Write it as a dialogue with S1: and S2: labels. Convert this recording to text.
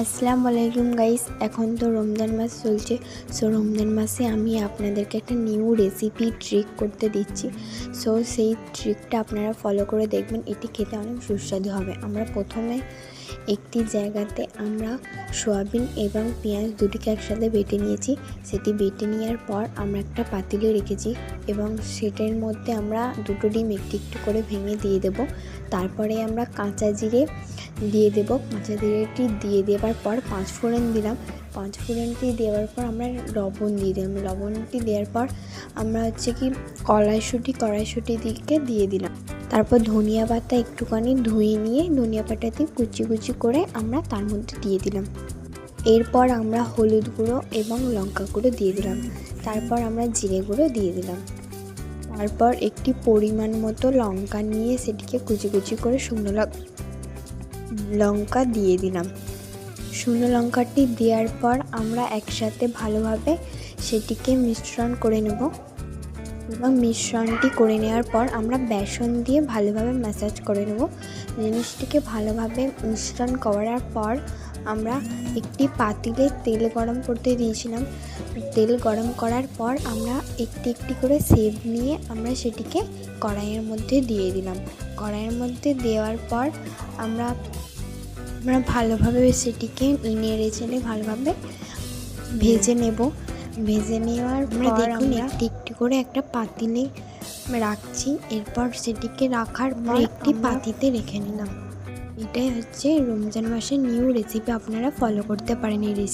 S1: আসসালামু আলাইকুম গাইস। এখন তো রমজান মাস চলছে। সো রমজান মাসে আমি আপনাদেরকে একটা নিউ রেসিপি ট্রিক করতে দিচ্ছি। সো সেই ট্রিকটা আপনারা ফলো করে দেখবেন, এটি খেতে অনেক সুস্বাদু হবে। আমরা প্রথমে একটি জায়গাতে আমরা সয়াবিন এবং পেঁয়াজ দুটিকে একসাথে বেটে নিয়েছি। সেটি বেটে নেওয়ার পর আমরা একটা পাতিলে রেখেছি এবং সেটার মধ্যে আমরা দুটো ডিম একটু একটু করে ভেঙে দিয়ে দেব। তারপরে আমরা কাঁচা জিরে দিয়ে দেব। কাঁচা জিরেটি দিয়ে দেওয়ার পর পাঁচফোড়ন দিলাম। পাঁচফোড়নটি দেওয়ার পর আমরা লবণ দিয়ে দিলাম। লবণটি দেওয়ার পর আমরা কড়াইশুঁটি দিয়ে দিলাম। তারপর ধনিয়া পাতা একটুখানি ধুয়ে নিয়ে ধনিয়া পাতাটি কুচি কুচি করে আমরা তার মধ্যে দিয়ে দিলাম। এরপর আমরা হলুদ গুঁড়ো এবং লঙ্কা গুঁড়ো দিয়ে দিলাম। তারপর আমরা জিরে গুঁড়ো দিয়ে দিলাম। তারপর একটি পরিমাণ মতো লঙ্কা নিয়ে সেটিকে কুচি কুচি করে শুকনো লঙ্কা দিয়ে দিলাম। শুকনো লঙ্কাটি দেওয়ার পর আমরা একসাথে ভালোভাবে সেটিকে মিশ্রণ করে নেব এবং মিশ্রণটি করে নেওয়ার পর আমরা বেসন দিয়ে ভালোভাবে ম্যাসাজ করে নেব। জিনিসটিকে ভালোভাবে মিশ্রণ করার পর আমরা একটি পাতিলে তেল গরম করতে দিয়েছিলাম। তেল গরম করার পর আমরা একটি একটি করে সেভ নিয়ে আমরা সেটিকে কড়াইয়ের মধ্যে দিয়ে দিলাম। কড়াইয়ের মধ্যে দেওয়ার পর আমরা ভালোভাবে সেটিকে নেড়ে চেড়ে ভালোভাবে ভেজে নেব। ভেজে নেওয়ার পর দেখুন একটি একটি করে একটা পাতিলে রাখছি। এরপর সেটিকে রাখার পর একটি পাতিতে রেখে নিলাম। এটাই হচ্ছে রমজান মাসের নিউ রেসিপি, আপনারা ফলো করতে পারেন এই রেসিপি।